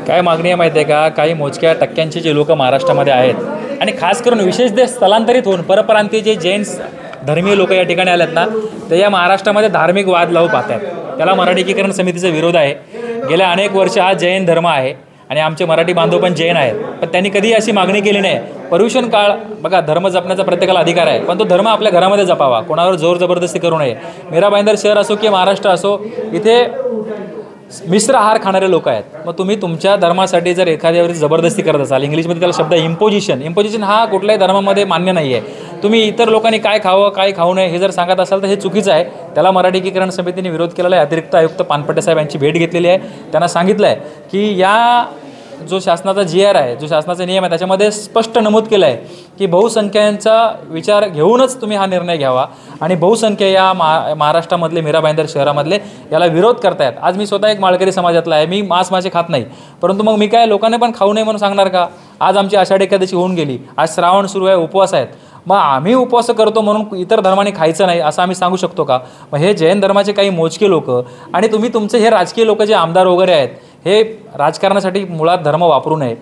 काय मागणी आहे माहिती आहे का? काही मोजक्या टक्क्यांचे जे लोक महाराष्ट्रामध्ये आहेत आणि खास करून विशेष ते स्थलांतरित होऊन परप्रांतीय जे जैन धर्मीय लोक या ठिकाणी आलेत ना, ते या महाराष्ट्रामध्ये धार्मिक वाद लावू पाहतात. त्याला मराठी एकीकरण समितीचा विरोध आहे. गेल्या अनेक वर्ष हा जैन धर्म आहे आणि आमचे मराठी बांधव पण जैन आहेत, पण त्यांनी कधी अशी मागणी केली नाही. पर्युषण काळ बघा, धर्म जपण्याचा प्रत्येकाला अधिकार आहे, पण तो धर्म आपल्या घरामध्ये जपावा, कोणावर जोर जबरदस्ती करू नये. मीरा भाईंदर शहर असो की महाराष्ट्र असो, इथे मिश्र आहार खाणारे लोक आहेत. मग तुम्ही तुमच्या धर्मासाठी जर एखाद्यावर जबरदस्ती करत असाल, इंग्लिशमध्ये त्याला शब्द इम्पोजिशन हा कुठल्याही धर्मामध्ये मान्य नाही आहे. तुम्ही इतर लोकांनी काय खावं काय खाऊ नये हे जर सांगत असाल तर हे चुकीचं आहे. त्याला मराठी एकीकरण समितीने विरोध केलेला आहे. अतिरिक्त आयुक्त पानपट्टे साहेब यांची भेट घेतलेली आहे. त्यांना सांगितलं आहे की या जो शासनाचा GR आहे, जो शासनाचा नियम आहे, त्याच्यामध्ये स्पष्ट नमूद केलं आहे की बहुसंख्यांचा विचार घेऊनच तुम्ही हा निर्णय घ्यावा आणि बहुसंख्या या महाराष्ट्रामधले मीरा भाईंदर शहरामधले याला विरोध करतायत. आज मी स्वतः एक माळकरी समाजातला आहे, मी मासे खात नाही, परंतु मग मी काय लोकांनी पण खाऊ नये म्हणून सांगणार का? आज आमची आषाढी एकादशी होऊन गेली, आज श्रावण सुरू आहे, उपवास आहेत, मग आम्ही उपवास करतो म्हणून इतर धर्माने खायचं नाही असं आम्ही सांगू शकतो का? मग हे जैन धर्माचे काही मोजके लोक आणि तुम्ही तुमचे हे राजकीय लोक जे आमदार वगैरे आहेत, हे राजकारणासाठी मुळात धर्म वापरू नये.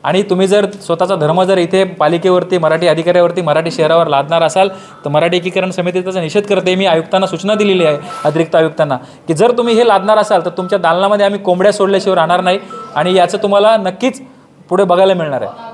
आणि तुम्ही जर स्वतःचा धर्म जर इथे पालिकेवरती, मराठी अधिकाऱ्यावरती, मराठी शहरावर लादणार असाल तर मराठी एकीकरण समिती त्याचा निषेध करते. मी आयुक्तांना सूचना दिलेली आहे, अतिरिक्त आयुक्तांना, की जर तुम्ही हे लादणार असाल तर तुमच्या दालनामध्ये आम्ही कोंबड्या सोडल्याशिवाय राहणार नाही आणि याचं तुम्हाला नक्कीच पुढे बघायला मिळणार आहे.